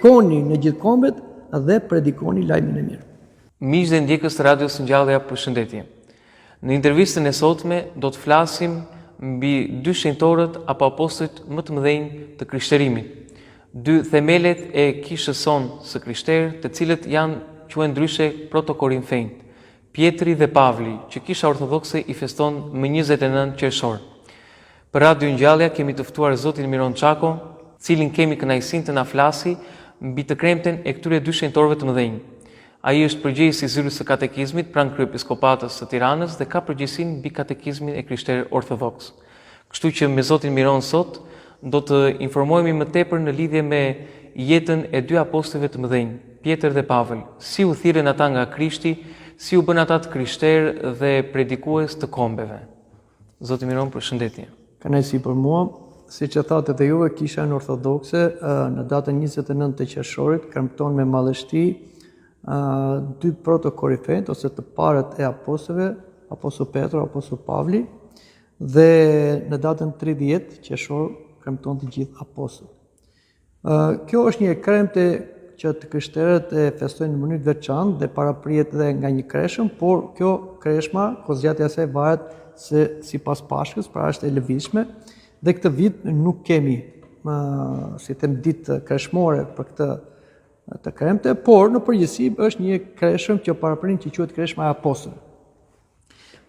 shkoni në gjithë kombet dhe predikoni lajmin e mirë. Miq dhe ndjekës të Radios Ngjallja, përshëndetje. Në intervistën e sotme do të flasim mbi dy shenjtorët apo apostujt më të mëdhenj të krishterimit. Dy themelet e kishës sonë së krishterë, të cilët janë quhen ndryshe protokorinthejnë, Pietri dhe Pavli, që Kisha Ortodokse i feston më 29 qershor. Për Radio Ngjallja kemi të ftuar zotin Miron Çako, cilin kemi kënaqësinë të na flasi mbi të kremten e këtyre dy shenjtorëve të mëdhenj. Ai është përgjegjës i zyrës së katekizmit pranë kryepiskopatës së Tiranës dhe ka përgjegjësinë mbi katekizmin e krishterë ortodoks. Kështu që me zotin Miron sot do të informohemi më tepër në lidhje me jetën e dy apostujve të mëdhenj, Pjetër dhe Pavel, si u thirrën ata nga Krishti, si u bën ata të krishterë dhe predikues të kombeve. Zoti Miron, përshëndetje. Kënaqësi për mua, siç e thatë edhe juve, Kisha Ortodokse në datën 29 të qershorit kremton me madhështi dy protokorinthejt ose të parët e apostujve, apostull Petro, apostull Pavli, dhe në datën 30 qershor kremton të gjithë apostujt. Kjo është një kremte që të krishterët e festojnë në mënyrë të veçantë dhe paraprihet edhe nga një kreshëm, por kjo kreshma, kozgjatja e saj varet se sipas Pashkës, pra është e lëvizshme, dhe këtë vit nuk kemi si them ditë kreshmore për këtë të kremte, por në përgjithësi është një kreshëm që paraprin që quhet kreshma e apostujve.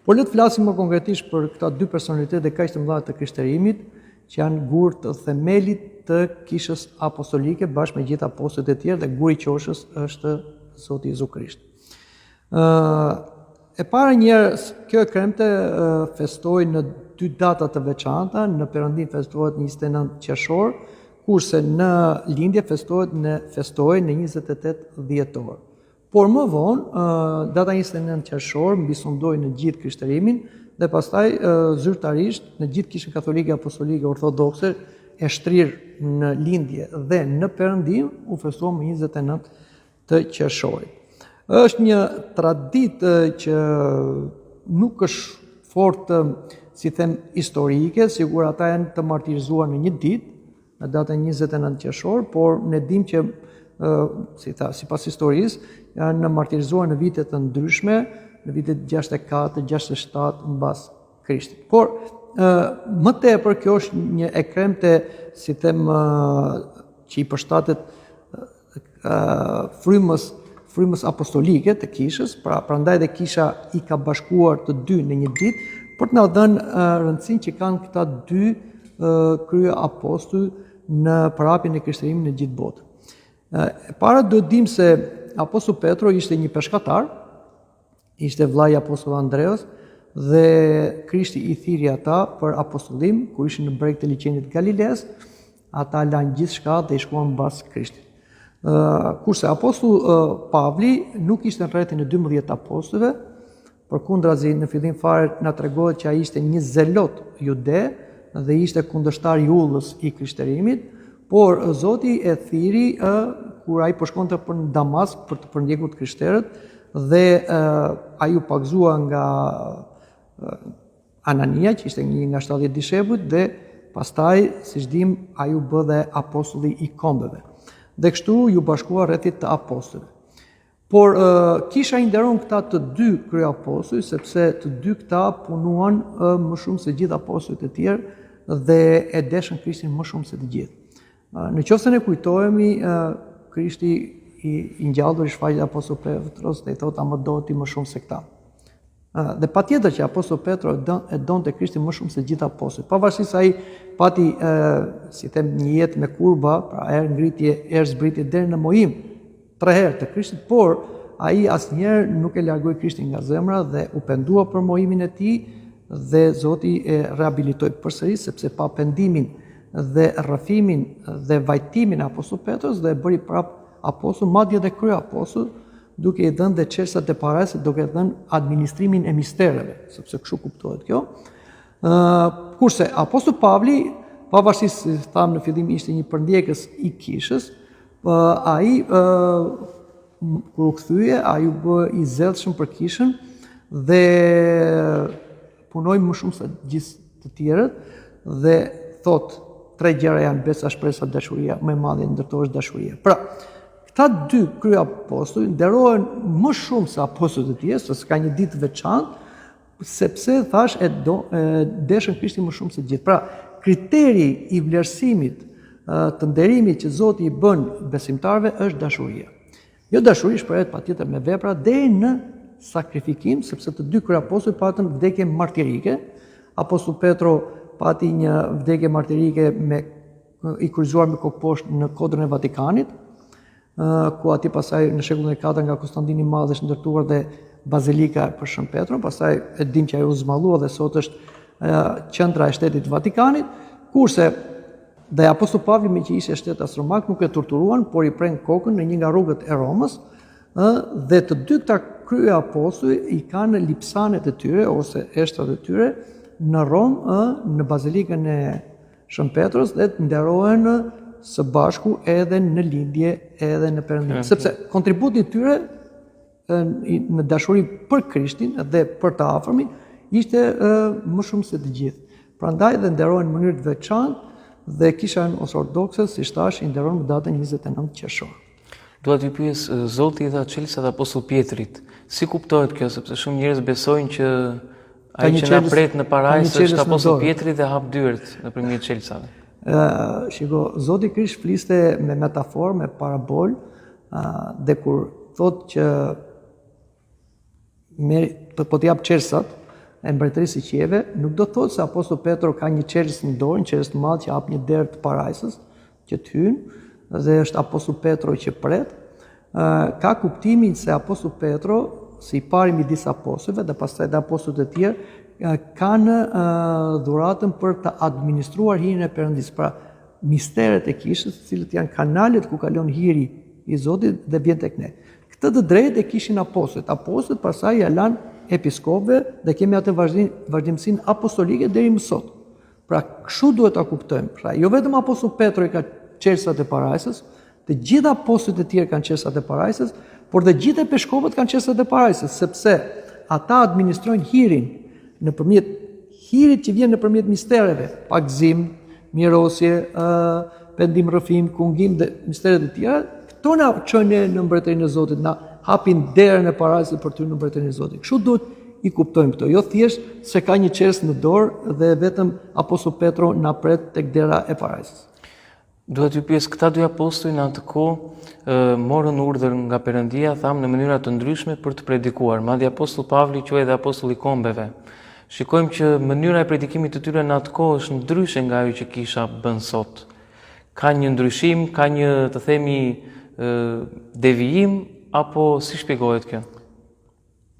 Por le të flasim më konkretisht për këta dy personalitete kaq të mëdha të krishterimit, që janë gur të themelit të kishës apostolike bashkë me gjithë apostujt e tjerë, dhe guri i qoshës është Zoti Jezu Krisht. E para njerë, kjo e kremte festoj në dy data të veçanta, në Perëndim festohet 29 qershor, kurse në lindje festohet në 28 dhjetor. Por më vonë, data 29 qershor mbisundoi në gjithë krishterimin dhe pastaj zyrtarisht në gjithë Kishën Katolike Apostolike Ortodokse e shtrirë në lindje dhe në Perëndim u festuar më 29 të qershorit. Është një traditë që nuk është fort, si them, historike, sigur ata janë të martirizuar në një ditë, në datën 29 qershor, por ne dimë që sipas historisë janë martirizuar në vite të ndryshme, në vitet 64, 67 mbas Krishtit. Por më tepër kjo është një e kremte, si them, që i përshtatet frymës apostolike të kishës, prandaj dhe kisha i ka bashkuar të dy në një ditë për të na dhënë rëndësinë që kanë këta dy krye apostull në përhapjen e krishterimit në gjithë botën. Para duhet dim se apostull Petro ishte një peshkatar, ishte vllai i apostullit Andreos dhe Krishti i thiri ata për apostullim, kur ishin në breg të liçenit Galileas, ata lanë gjithçka dhe i shkuan mbas Krishtit. Kurse apostull Pavli nuk ishte në rrethin e 12 apostujve, përkundrazi në fillim fare na tregohet që ai ishte një zelot jude dhe ishte kundërshtar i ullës i krishterimit, por Zoti e thiri kur ai po shkonte për në Damask për të përndjekur të krishterët, dhe ai u pagëzua nga Anania, që ishte një nga 70 dishepujt, dhe pastaj, siç dim, ai u bë dhe apostulli i kombeve. Dhe kështu ju bashkua rrethit të apostujve. Por kisha i nderon këta të dy kryeapostujt, sepse të dy këta punuan më shumë se gjithë apostujt e tjerë dhe e deshën Krishtin më shumë se të gjithë. Në qoftë se ne kujtohemi, Krishti i ngjallur i shfaqet apostull Petros dhe i thotë: "Ama do ti më shumë se këta." Dhe patjetër që apostull Petro e donte Krishtin më shumë se gjithë apostujt. Pavarësisht se ai pati si them një jetë me kurba, pra herë ngritje, herë zbritje deri në mojim 3 herë të Krishtit, por ai asnjëherë nuk e largoi Krishtin nga zemra dhe u pendua për mohimin e tij dhe Zoti e rehabilitoi përsëri, sepse pa pendimin dhe rrëfimin dhe vajtimin e apostull Petros dhe e bëri prap apostull, madje dhe kryeapostull, duke i dhënë dhe çështat e parajse, duke dhënë administrimin e mistereve, sepse kështu kuptohet kjo. Kurse apostull Pavli, pavarësisht se thamë në fillim ishte një përndjekës i kishës, ai kur u kthye, ai u bë i zellshëm për kishën dhe punoi më shumë se gjithë të tjerët dhe thotë tre gjëra janë besa, shpresa, dashuria, më e madhe ndërtohesh dashuria. Pra, këta dy kryeapostujt nderohen më shumë se apostujt e tjerë, se ka një ditë veçantë, sepse thash deshën Krishtin më shumë se gjithë. Pra, kriteri i vlerësimit të nderimit që Zoti i bën besimtarëve është dashuria. Jo dashuri shprehet patjetër me vepra deri në sakrifikim, sepse të dy kryeapostujt patën vdekje martirike. Apostull Petro pati një vdekje martirike i kryqëzuar me kokë poshtë në kodrën e Vatikanit, ku aty pasaj në shekullin e 4 nga Konstantini i Madh është ndërtuar dhe bazilika për Shën Petro, pastaj e dim që ajo u zmallua dhe sot është qendra e shtetit Vatikanit, kurse dhe apostull Pavli me që ishte shtetas romak nuk e torturuan, por i pren kokën në një nga rrugët e Romës, dhe të dy këta kryeapostujt i kanë lipsanet e tyre ose eshtrat e tyre në Romë, në bazilikën e Shën Petros dhe të nderohen së bashku edhe në lindje edhe në perëndim. Sepse kontributi i tyre në dashuri për Krishtin dhe për të afërmin ishte më shumë se të gjithë. Prandaj dhe nderohen në mënyrë të veçantë dhe Kisha Ortodokse, siç thash, i nderon në datën 29 qershor. Dua t'ju pyes, Zoti i dha çelësat apostull Pjetrit. Si kuptohet kjo, sepse shumë njerëz besojnë që ai që na pret në parajsë është apostull Pjetri dhe hap dyert nëpërmjet çelësave. Shiko, Zoti Krisht fliste me metaforë, me parabol, dhe kur thotë që po t'jap çelësat e mbretërisë së qiejve, nuk do thotë se apostull Petro ka një çelës në dorë, një çelës të madh që hap një derë të parajsës që të hyjnë, dhe është apostull Petro që pret. Ka kuptimin se apostull Petro, si i pari midis apostujve dhe pastaj dhe apostujt e tjerë, kanë dhuratën për të administruar hirin e Perëndisë, pra misteret e kishës, të cilët janë kanalet ku kalon hiri i Zotit dhe vjen tek ne. Këtë të drejtë e kishin apostujt. Apostujt pastaj ja lanë episkopëve dhe kemi atë vazhdimsinë apostolike deri më sot. Pra kështu duhet ta kuptojmë. Pra jo vetëm apostull Petro i ka çelësat e parajsës, të gjithë apostujt e tjerë kanë çelësat e parajsës, por dhe gjithë episkopët kanë çelësat e parajsës, sepse ata administrojnë hirin nëpërmjet hirit që vjen nëpërmjet mistereve, pagzim, mirosje, pendim rrëfim, kungim dhe misteret e tjera. Këto na çojnë në mbretërinë e Zotit, na hapin derën e parajsës për ty në mbretërinë e Zotit. Kështu duhet i kuptojmë këto, jo thjesht se ka një çelës në dorë dhe vetëm apostull Petro na pret tek dera e parajsës. Duhet t'ju pyes, këta dy apostujt në atë kohë morën urdhër nga Perëndia, thamë, në mënyra të ndryshme për të predikuar. Madje apostull Pavli quhej edhe apostull i kombeve. Shikojmë që mënyra e predikimit të tyre në atë kohë është ndryshe nga ajo që Kisha bën sot. Ka një ndryshim, ka një, të themi, devijim, apo si shpjegohet kjo?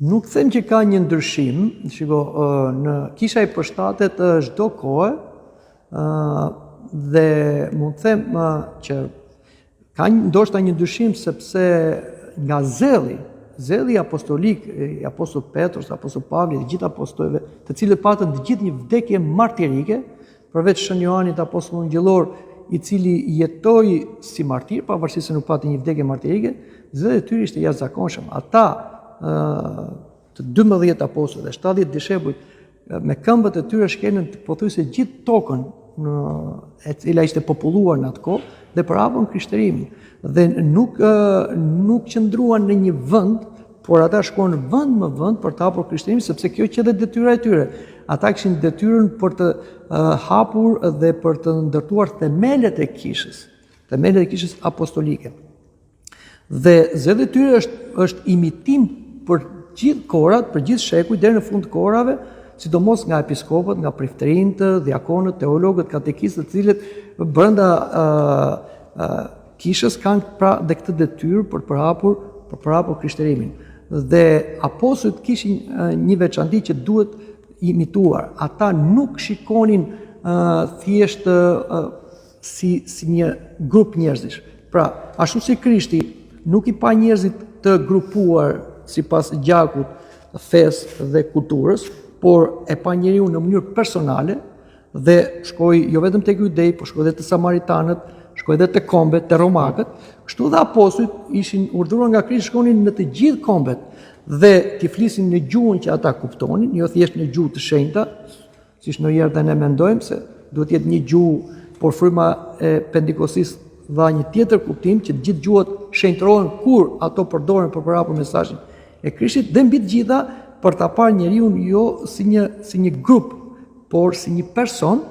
Nuk them që ka një ndryshim, shiko, në Kisha i përshtatet çdo kohë, dhe mund të them që ka ndoshta një ndryshim sepse nga zelli apostolik, i apostull Petros, apostull Pavli, të gjithë apostujve, të cilët patën të gjithë një vdekje martirike, përveç Shën Joanit apostullit gjellor, i cili jetoi si martir, pavarësisht se nuk pati një vdekje martirike, zelli i tyre ishte jashtëzakonshëm. Ata të 12 apostujve, 70 dishepujt me këmbët e tyre shkelën pothuajse gjithë tokën e cila ishte populluar në atë kohë dhe përhapën krishtërimin. Dhe nuk qëndruan në një vend, por ata shkuan vend më vend për të hapur krishtërimin, sepse kjo që dhe detyra e tyre. Ata kishin detyrën për të hapur dhe për të ndërtuar themelet e kishës apostolike. Dhe zelli i tyre është imitim për gjithë kohrat, për gjithë shekuj deri në fund të kohërave, sidomos nga episkopët, nga priftërinjtë, diakonët, teologët, katekistët, të cilët brenda kishës kanë pra dhe këtë detyrë për të përhapur krishtërimin. Dhe apostujt kishin një veçanti që duhet imituar. Ata nuk shikonin thjesht si një grup njerëzish. Pra, ashtu si Krishti nuk i pa njerëzit të grupuar sipas gjakut, fesë dhe kulturës, por e pa njeriu në mënyrë personale dhe shkoi jo vetëm tek judej, por shkoi edhe te samaritanët, shkoi edhe te kombet, te romakët. Kështu dhe apostujt ishin urdhëruar nga Krishti shkonin në të gjithë kombet dhe t'i flisin në gjuhën që ata kuptonin, jo thjesht në gjuhë të shenjta, siç ndonjëherë ne mendojmë se duhet jetë një gjuhë por fryma e Pentekostisë dha një tjetër kuptim që të gjithë gjuhët shenjtërohen kur ato përdoren për hapur mesazhin e Krishtit dhe mbi të gjitha për ta parë njeriu jo si një grup, por si një person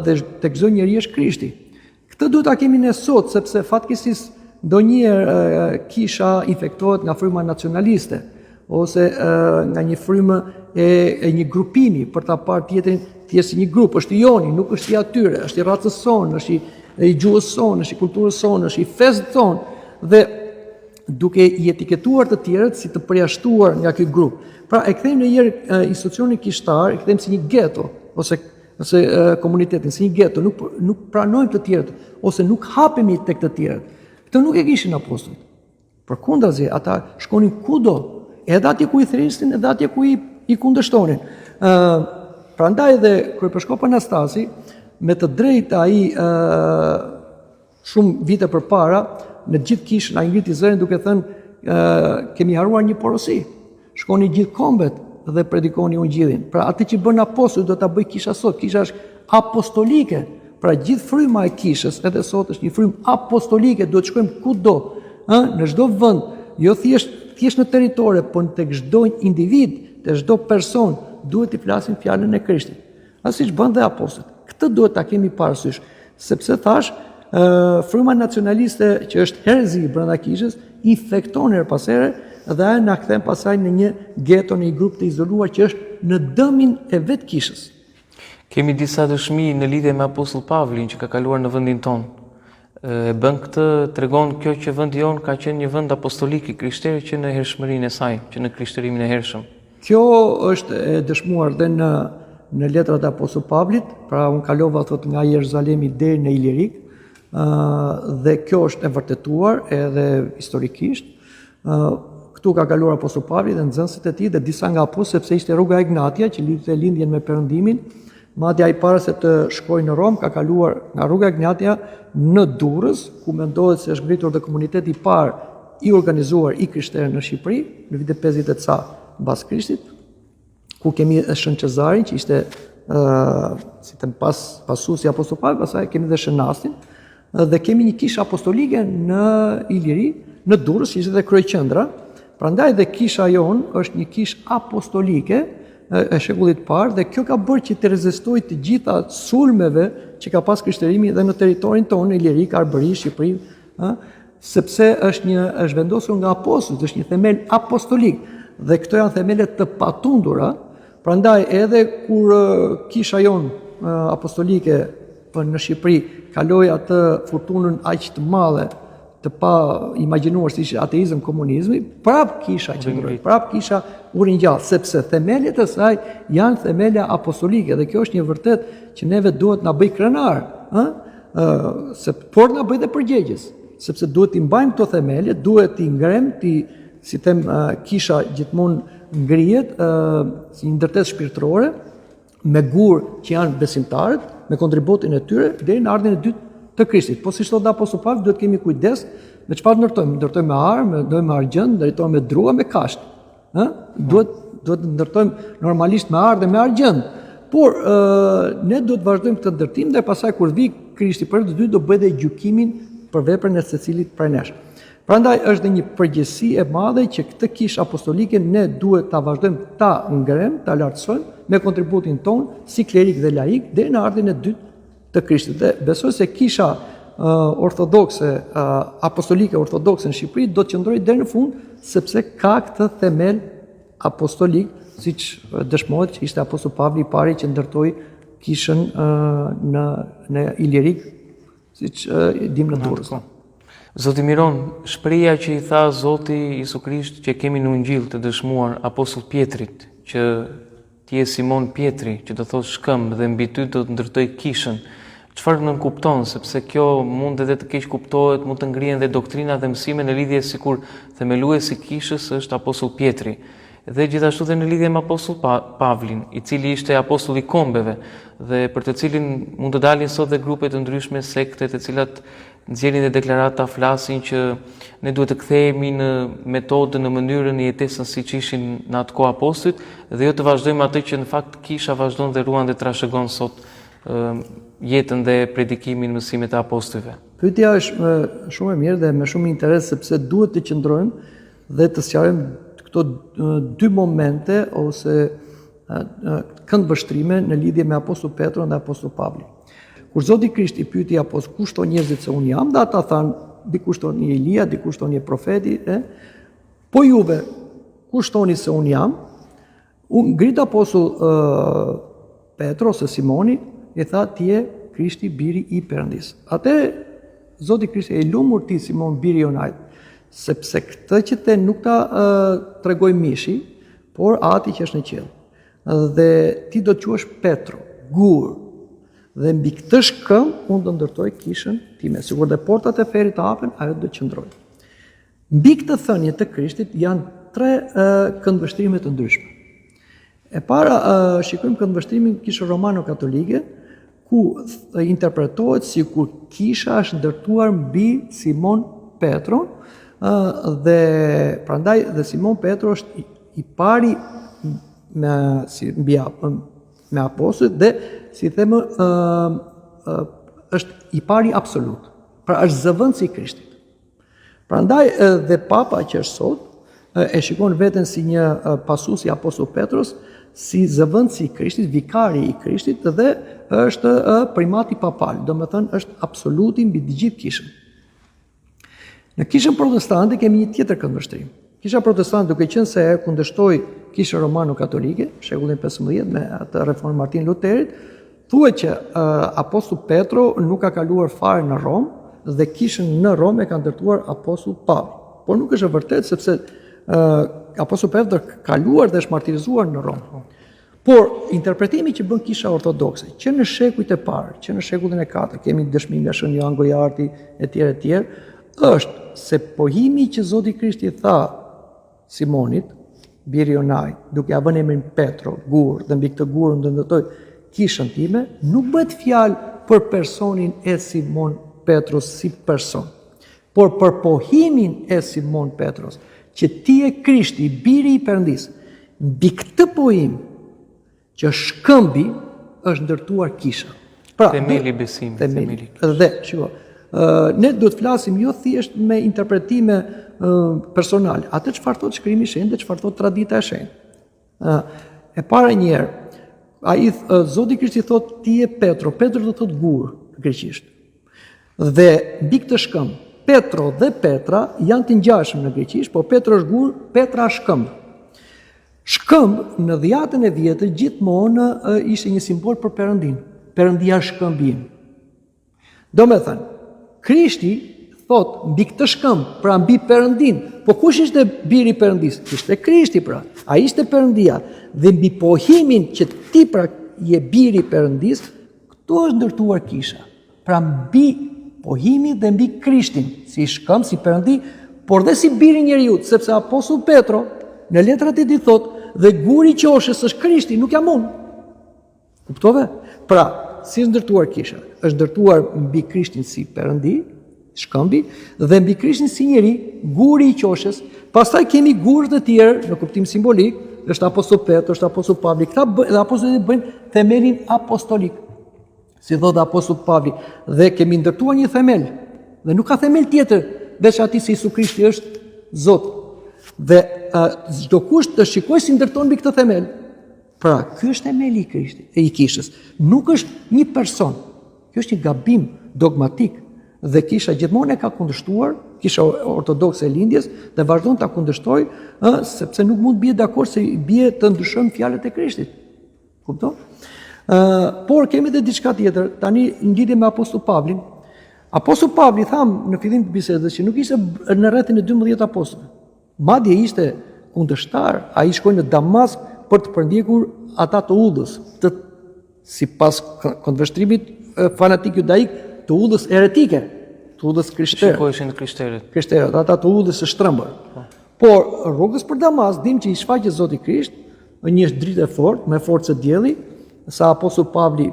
dhe tek çdo njeri është Krishti. Këtë duhet ta kemi ne sot sepse fatkeqësisht ndonjëherë kisha infektohet nga fryma nacionaliste ose nga një frymë e një grupimi për ta parë tjetrin thjesht si një grup, është i joni, nuk është i atyre, është i racës sonë, është i gjuhës sonë, është i kulturës sonë, është i festë sonë dhe duke i etiketuar të tjerët si të përjashtuar nga ky grup. Pra e kthejmë në njëherë institucionin kishtar, e kthejmë si një geto ose komunitetin si një geto, nuk pranojmë të tjerët ose nuk hapemi tek të tjerët. Këtë nuk e kishin apostujt. Përkundazi, ata shkonin kudo, edhe atje ku i thrisin, edhe atje ku i kundërshtonin. Prandaj edhe kryepiskopi Anastasi, me të drejtë ai shumë vite përpara, në gjithë kishën ai ngriti zërin duke thënë kemi haruar një porosi. Shkoni gjithë kombet dhe predikoni ungjillin. Pra atë që bën apostujt do ta bëj kisha sot, kisha është apostolike. Pra gjithë fryma e kishës edhe sot është një frymë apostolike, duhet shkojmë kudo, në çdo vend, jo thjesht në territore, por tek çdo individ, tek çdo person, duhet të flasim fjalën e Krishtit. Siç bën dhe apostujt. Këtë duhet ta kemi parasysh, sepse thash, fryma nacionaliste që është herezi brenda kishës infekton her pas here dhe na kthen pasaj në një geto, në një grup të izoluar që është në dëmin e vet kishës. Kemi disa dëshmi në lidhje me apostull Pavlin që ka kaluar në vendin tonë. E bën këtë, tregon kjo që vendi jon ka qenë një vend apostolik i krishterë që në hershmërinë e saj, që në krishtërimin e hershëm. Kjo është e dëshmuar dhe në letrat e apostullit Pavlit, pra unë kalova thot nga Jeruzalemi deri në Ilirik, dhe kjo është e vërtetuar edhe historikisht. Këtu ka kaluar apostulli Pavli dhe nxënësit e tij dhe disa nga apostujt, sepse ishte rruga Ignatia që lidhte lindjen me Perëndimin. Madje ai para se të shkojë në Rom ka kaluar nga rruga Ignatia në Durrës, ku mendohet se është ngritur dhe komuniteti i parë i organizuar i krishterë në Shqipëri në vitet 50 ca mbas Krishtit, ku kemi Shën Cezarin që ishte si të pasuesi i apostullit Pavlit, pastaj kemi dhe Shënastin dhe kemi një kishë apostolike në Iliri, në Durrës, ishte dhe kryeqendra. Prandaj dhe kisha jon është një kishë apostolike e shekullit parë dhe kjo ka bërë që të rezistojë të gjitha sulmeve që ka pas krishtërimi dhe në territorin tonë, Ilirik, Arbëri, Shqipëri, sepse është vendosur nga apostujt, është një themel apostolik dhe këto janë themelet të patundura. Prandaj edhe kur kisha jon apostolike në Shqipëri kaloi atë furtunën aq të madhe të pa imagjinuar si ishte ateizëm, komunizmi, prap kisha qëndroi, prap kisha u ringjall, sepse themelët e saj janë themele apostolike dhe kjo është një vërtet që neve duhet na bëj krenar, por na bëj dhe përgjegjës, sepse duhet t'i mbajmë këto themele, duhet t'i ngrem, si them, kisha gjithmonë ngrihet si një ndërtesë shpirtërore me gur që janë besimtarët, me kontributin e tyre deri në ardhmën e dytë të Krishtit. Po siç thotë apostulli Pavli, duhet kemi kujdes me çfarë ndërtojmë. Ndërtojmë me armë, ndërtojmë me argjend, ndërtojmë me druga, me kasht. Duhet ndërtojmë normalisht me armë dhe me argjend. Por ne duhet vazhdojmë këtë ndërtim dhe pastaj kur vi Krishti për të dy do bëj dhe gjykimin për veprën e secilit prej nesh. Prandaj është dhe një përgjegjësi e madhe që këtë kishë apostolike ne duhet ta vazhdojmë ta ngrem, ta lartësojmë me kontributin ton si klerik dhe laik deri në ardhmën e dytë të Krishtit. Dhe besoj se kisha ortodokse, apostolike ortodokse në Shqipëri do të qëndrojë deri në fund, sepse ka këtë themel apostolik, siç dëshmohet që ishte apostulli Pavli i pari që ndërtoi kishën në Ilirik, siç dim në Durrës. Zoti miron, shpreha që i tha Zoti Jezu Krisht që kemi në Ungjil të dëshmuar apostull Pietrit, që ti je Simon Pietri, që do thosh shkëm dhe mbi ty do të ndërtoj kishën. Çfarë nën kupton, sepse kjo mund edhe të keq kuptohet, mund të ngrihen dhe doktrina dhe mësime në lidhje sikur themeluesi i kishës është apostull Pietri. Dhe gjithashtu dhe në lidhje me apostull Pavlin, i cili ishte apostull i kombeve dhe për të cilin mund të dalin sot dhe grupe të ndryshme, sekte, të cilat nxjerrin dhe deklarata, flasin që ne duhet të kthehemi në metodën, në mënyrën e jetesën siç ishin në atë kohë apostujt dhe jo të vazhdojmë atë që në fakt kisha vazhdon dhe ruan dhe trashëgon sot jetën dhe predikimin, mësimet e apostujve? Pyetja është shumë e mirë dhe me shumë interes sepse duhet të qëndrojmë dhe të sqarojmë këto dy momente ose këndvështrime në lidhje me Apostull Petron dhe Apostull Pavli. Kur Zoti Krisht i pyeti apostull kush thon njerëzit se unë jam, dhe ata thanë dikush thon një Elia, dikush thon një profeti, po juve kush thoni se unë jam? Ngrit apostull Petro ose Simoni i tha ti je Krishti, biri i Perëndis. Atë Zoti Krisht e lumur ti Simon biri i Jonait, sepse këtë që te nuk ta tregoj mishi, por Ati që është në qiell. Dhe ti do të quhesh Petro, gur. Dhe mbi këtë shkëmb unë do ndërtoj kishën time. Sikur dhe portat e ferit të hapen, ajo do të qëndrojë. Mbi këtë thënie të Krishtit janë 3 këndvështrime të ndryshme. E para shikojmë këndvështrimin kishën romano-katolike, ku interpretohet si kur kisha është ndërtuar mbi Simon Petron, dhe prandaj dhe Simon Petro është i pari me apostujt dhe si themë është i pari absolut. Pra është zëvendësi i Krishtit. Prandaj dhe Papa që është sot e shikon veten si një pasues i apostull Petros, si zëvendësi i Krishtit, vikari i Krishtit dhe është primati papal, do me thënë është absoluti mbi të gjithë kishën. Në kishën protestante kemi një tjetër këndvështrim. Kisha protestante duke qenë se kundërshtoi kishën romano-katolike, shekullin 15 me atë reformën Martin Luterit, thuhet që apostull Petro nuk ka kaluar fare në Rom dhe kishën në Rom e ka ndërtuar apostull Pavli. Por nuk është e vërtetë sepse apostull Petro ka kaluar dhe është martirizuar në Rom. Por interpretimi që bën kisha ortodokse, që në shekujt e parë, që në shekullin e 4, kemi dëshmi nga Shën Joan Gojarti etj, është se pohimi që Zoti Krishti tha Simonit, biri i Jonait, duke ia vënë emrin Petro, gur, dhe mbi këtë gur do ndërtoj kishën time, nuk bëhet fjalë për personin e Simon Petros si person, por për pohimin e Simon Petros, që ti je Krishti, biri i Perëndis. Mbi këtë pohim që shkëmbi është ndërtuar kisha. Pra, themeli i besimit, themeli i kishës. Dhe, shiko, ne duhet flasim jo thjesht me interpretime personale, atë çfarë thotë Shkrimi i Shenjtë, çfarë thotë tradita e shenjtë. E para një herë, Zoti Krishti thotë ti je Petro, Petro do thotë gur greqisht. Dhe mbi këtë shkëmb, Petro dhe Petra janë të ngjashëm në greqisht, por Petro është gur, Petra është shkëmb. Shkëmb në dhjetën e vjetër gjithmonë ishte një simbol për Perëndin. Perëndia shkëmbim. Do me thënë, Krishti thot mbi këtë shkëmb, pra mbi Perëndin. Po kush ishte biri i Perëndis? Ishte Krishti pra. Ai ishte Perëndia. Dhe mbi pohimin që ti pra je biri i Perëndis, këtu është ndërtuar kisha. Pra mbi pohimi dhe mbi Krishtin, si shkëmb, si Perëndi, por dhe si biri njeriu, sepse apostull Petro në letrat e tij thot, dhe guri i qoshës është Krishti, nuk jam unë. Kuptove? Pra, si është ndërtuar kisha? Është ndërtuar mbi Krishtin si Perëndi, shkëmbi, dhe mbi Krishtin si njeri, guri i qoshës. Pastaj kemi gurë të tjerë në kuptim simbolik, është apostull Petro, është apostull Pavli. Këta dhe apostullit bëjnë themelin apostolik. Si thotë apostull Pavli, dhe kemi ndërtuar një themel, dhe nuk ka themel tjetër, veç atij se Jesu Krishti është Zot. Dhe çdo kush të shikojë si ndërton mbi këtë themel. Pra, ky është themeli i Krishtit, i kishës. Nuk është një person. Ky është një gabim dogmatik dhe kisha gjithmonë e ka kundërshtuar, kisha ortodokse e lindjes dhe vazhdon ta kundërshtojë, sepse nuk mund bie dakord se bie të ndryshojmë fjalët e Krishtit. Kupton? Por kemi edhe diçka tjetër, tani në lidhje me apostull Pavlin. Apostull Pavli tham në fillim të bisedës që nuk ishte në rrethin e 12 apostullëve. Madje ishte kundërshtar, ai shkoi në Damask për të përndjekur ata të Udhës, sipas këndvështrimit fanatik judaik, të Udhës eretike, të Udhës krishterë. Shikoheshin krishterët. Krishterët, ata të Udhës së shtrëmbër. Por rrugës për Damask dim që i shfaqet Zoti Krisht, një dritë e fortë, me forcë dielli, sa apostull Pavli,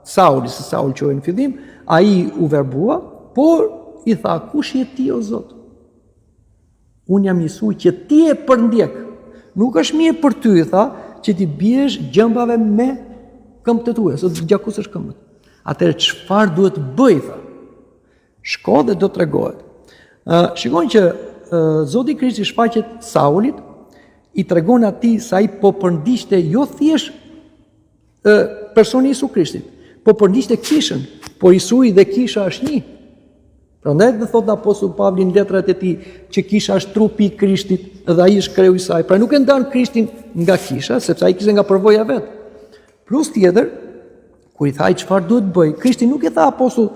Sauli quhej në fillim, ai u verbua, por i tha, kush je ti o Zot? Unë jam Jesu që ti e përndjek. Nuk është mirë për ty, tha, që ti biesh gjëmbave me këmbët e tua, se do të gjakusësh këmbët. Atëherë çfarë duhet bëj tha? Shko dhe do tregohet. Shikoni që Zoti Krishti shfaqet Saulit, i tregon atij se ai po përndiqte jo thjesht personi Isu Krishtit, po përndiqte kishën, por Isui dhe kisha është një. Prandaj dhe thot apostull Pavli në letrat e tij që kisha është trupi i Krishtit dhe ai është kreu i saj. Pra nuk e ndan Krishtin nga kisha, sepse ai kishte nga përvoja vet. Plus tjetër, kur i tha çfarë duhet bëj, Krishti nuk i tha apostull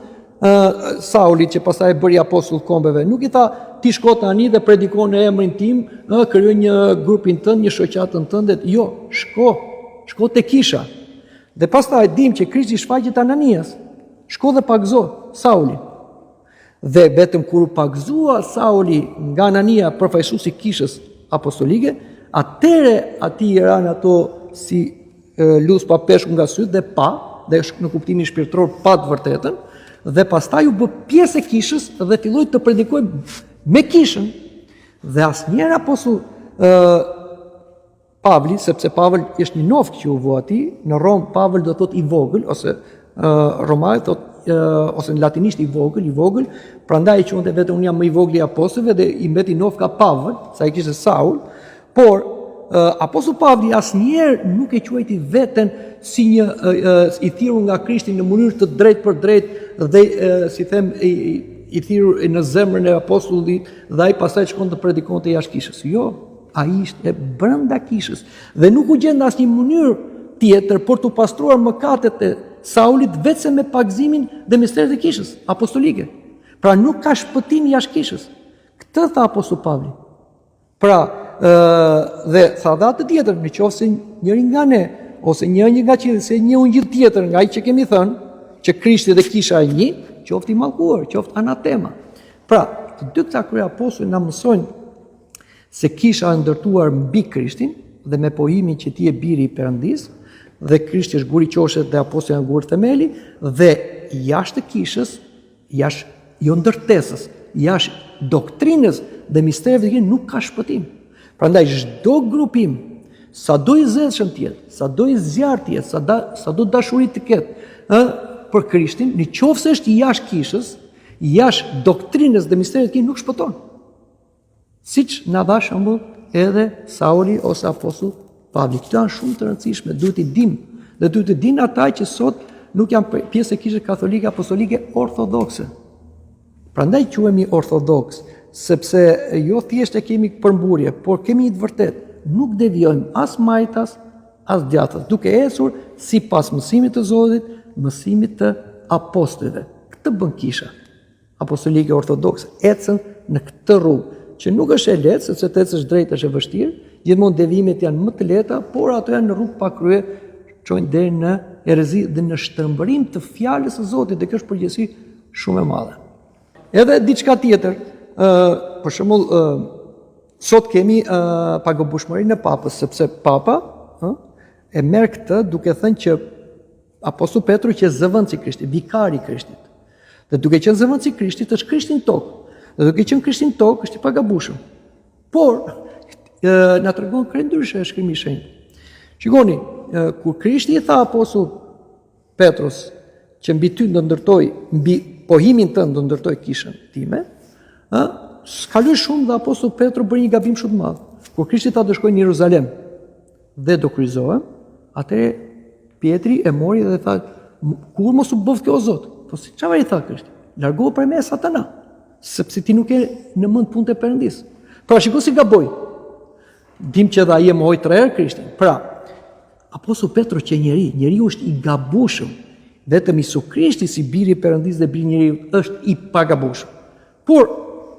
Saulit që pastaj e bëri apostull kombeve, nuk i tha ti shko tani dhe predikon në emrin tim, krijoj një grupin tënd, një shoqatën tënde. Jo, shko te kisha. Dhe pastaj dim që Krishti shfaqet Ananias. Shko dhe pagzo Saulin. Dhe vetëm kur u pagzua Sauli nga Anania përfaqësuesi kishës apostolike, atëre ati i ran ato si luz pa peshku nga syt dhe në kuptimin shpirtëror pa të vërtetën, dhe pastaj u bë pjesë e kishës dhe filloi të predikojë me kishën. Dhe asnjëherë apostull Pavli, sepse Pavel është një noft që u vë atij, në Rom Pavel do thotë i vogël ose Romaj thotë ose në latinisht i vogël, prandaj quante vetëm unë jam më i vogël i apostujve dhe i mbeti noft ka Pavel, sa i kishte Saul, por apostull Pavli asnjëherë nuk e quajti veten si një i thirrur nga Krishti në mënyrë të drejtë për drejtë dhe si them i thirrur në zemrën e apostullit dhe ai pastaj shkon të predikonte jashtë kishës. Jo, ai ishte brenda kishës dhe nuk u gjen në asnjë mënyrë tjetër për të pastruar mëkatet e Saulit vetëm me pagzimin dhe misteret e kishës apostolike. Pra nuk ka shpëtim jashtë kishës. Këtë tha apostull Pavli. Pra dhe tha dha të tjetër, në qoftë se njëri nga ne ose një nga qielli, se një ungjil tjetër nga ai që kemi thënë, që Krishti dhe kisha e një, qoftë i mallkuar, qoftë anatema. Pra, të dy këta kryeapostujt na mësojnë se kisha e ndërtuar mbi Krishtin dhe me pohimin që ti je biri i Perëndis, dhe Krishti është guri i qoshet dhe apostujt janë guri themeli, dhe jashtë kishës, jashtë jo ndërtesës, jashtë doktrinës dhe mistereve të tjera nuk ka shpëtim. Prandaj çdo grupim, sado i zëdhshëm të jetë, sado i zjarrt të jetë, sado dashuri të ketë për Krishtin, nëse është jashtë kishës, jashtë doktrinës dhe mistereve të tjera nuk shpëton. Siç na dha shembull edhe Sauli ose apostull Pavli. Këto janë shumë të rëndësishme, duhet i dim, dhe duhet të dinë ata që sot nuk janë pjesë e kishës katolike apostolike ortodokse. Prandaj quhemi ortodoks, sepse jo thjesht e kemi përmburje, por kemi një të vërtetë. Nuk devijojmë as majtas, as djathtas, duke ecur sipas mësimit të Zotit, mësimit të apostujve. Këtë bën kisha apostolike ortodokse, ecën në këtë rrugë, që nuk është e lehtë, sepse të ecësh drejt është e vështirë, gjithmonë devimet janë më të lehta, por ato janë në rrugë pa krye, çojnë deri në erezi dhe në shtërmbërim të fjalës së Zotit, dhe kjo është përgjegjësi shumë e madhe. Edhe diçka tjetër, për shembull, sot kemi pagëbushmërinë e papës, sepse papa e merr këtë duke thënë që apostull Petru që është zëvendësi i Krishtit, vikari i Krishtit. Dhe duke qenë zëvendësi i Krishtit, është Krishti në tokë. Dhe duke qenë Krishti në tokë, është i pagabushëm. Por na tregon krejt ndryshe Shkrimi i Shenjtë. Shikoni, kur Krishti i tha apostull Petrus që mbi ty do ndërtoj, mbi pohimin tënd do ndërtoj kishën time, s'kaloi shumë dhe apostull Petru bëri një gabim shumë të madh. Kur Krishti tha do shkojnë në Jeruzalem dhe do kryqëzohem, atëherë Pietri e mori dhe tha, kur mos u bëv kjo o Zot? Po si çfarë i tha Krishti? Largohu prej meje Satana, sepse ti nuk e në mend punët e Perëndis. Pra shikoj si gaboj. Dim që dhe ai e mohoi 3 herë Krishtin. Pra, apostull Petru që njeriu është i gabueshëm, vetëm Isu Krishti si biri i Perëndis dhe biri i njeriu është i pagabueshëm. Por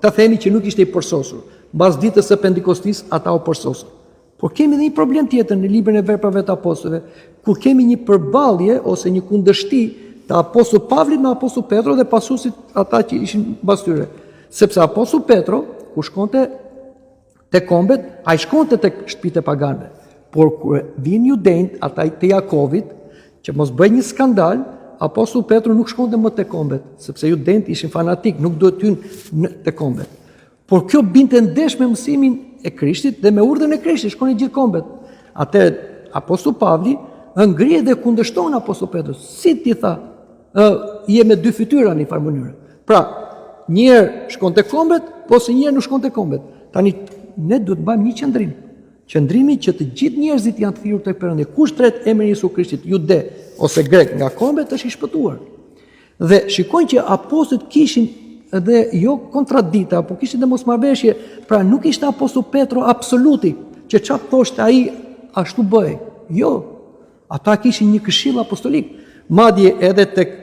ta themi që nuk ishte i përsosur. Mbas ditës së Pentekostis ata u përsosën. Por kemi edhe një problem tjetër në librin e Veprave të Apostujve, kur kemi një përballje ose një kundërshti të apostull Pavlit me apostull Petro dhe pasuesit ata që ishin mbas tyre. Sepse apostull Petro, kur shkonte te kombet, ai shkonte tek shtëpitë e paganëve. Por kur vinë judejt, ata te Jakovit, që mos bëj një skandal, apostull Petro nuk shkonte më te kombet, sepse judejt ishin fanatik, nuk duhet të hynë te kombet. Por kjo binte ndesh me mësimin e Krishtit dhe me urdhën e Krishtit, shkonin gjithë kombet. Atëherë apostull Pavli ngrihet dhe kundërshton apostull Petrës. Si ti tha, je me dy fytyra në një farë mënyrë. Pra, njëherë shkon te kombet, po se njëherë nuk shkon te kombet. Tani ne duhet të bëjmë një qëndrim. Qëndrimi që të gjithë njerëzit janë të thirrur tek Perëndia. Kush tret emrin e Jezu Krishtit, jude ose grek nga kombet është i shpëtuar. Dhe shikojnë që apostujt kishin edhe jo kontradikta, apo kishin dhe mosmarrveshje, pra nuk ishte apostull Petro absoluti, që çfarë thoshte ai ashtu bëhej. Jo. Ata kishin një këshill apostolik. Madje edhe tek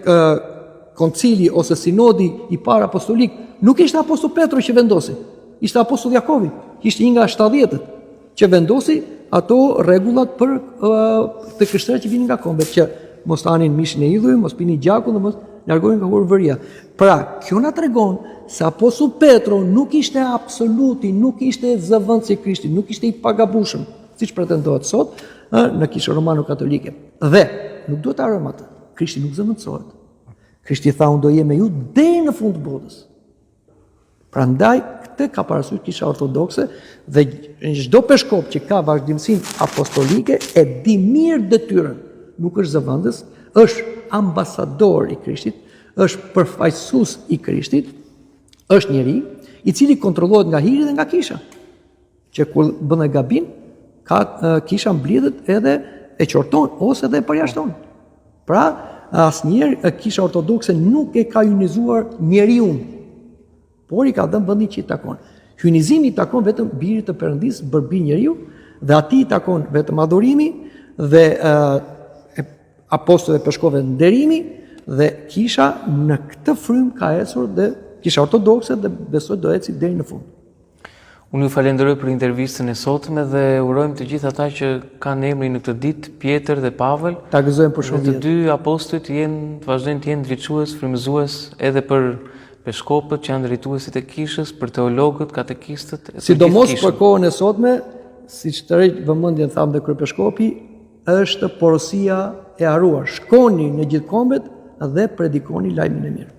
koncili ose sinodi i parë apostolik, nuk ishte apostull Petro që vendosi. Ishte apostull Jakovi, ishte një nga 70-ët që vendosi ato rregullat për të krishterët që vinin nga kombet, që mos tanin mishin e idhuj, mos pinin gjakun dhe mos largohen nga hurvëria. Pra, kjo na tregon se apostull Petro nuk ishte absoluti, nuk ishte zëvendësi i Krishtit, nuk ishte i pagabushëm, siç pretendohet sot në Kishën Romano-Katolike. Dhe nuk duhet ta harrojmë atë. Krishti nuk zëvendësohet. Krishti tha, unë do jem me ju deri në fund të botës. Prandaj këtë ka parasysh Kisha Ortodokse dhe çdo peshkop që ka vazhdimsinë apostolike e di mirë detyrën. Nuk është zëvendës, është ambasador i Krishtit, është përfaqësues i Krishtit, është njeri i cili kontrollohet nga hiri dhe nga Kisha. Që kur bën e gabim, Kisha mblidhet edhe e qorton ose edhe e përjashton. Pra, asnjëherë Kisha Ortodokse nuk e ka hyjnizuar njeriu, por i ka dhënë vendin që i takon. Hyjnizimi i takon vetëm birit të Perëndisë, bërbi njeriu, dhe atij i takon vetëm adhurimi dhe apostujve peshkove nderimi, dhe Kisha në këtë frym ka ecur dhe Kisha Ortodokse dhe besoj do eci deri në fund. Unë ju falenderoj për intervistën e sotme dhe urojmë të gjithë ata që kanë emrin në këtë ditë, Pjetër dhe Pavel. Ta gëzojmë për shumë vjet. Të dy apostujt të vazhdojnë të jenë drejtues, frymëzues edhe për peshkopët që janë drejtuesit e Kishës, për teologët, katekistët. Sidomos për kohën e sotme, siç tërheq vëmendjen thamë dhe kryepeshkopi, është porosia e haruar. Shkoni në gjithë kombet dhe predikoni lajmin e mirë.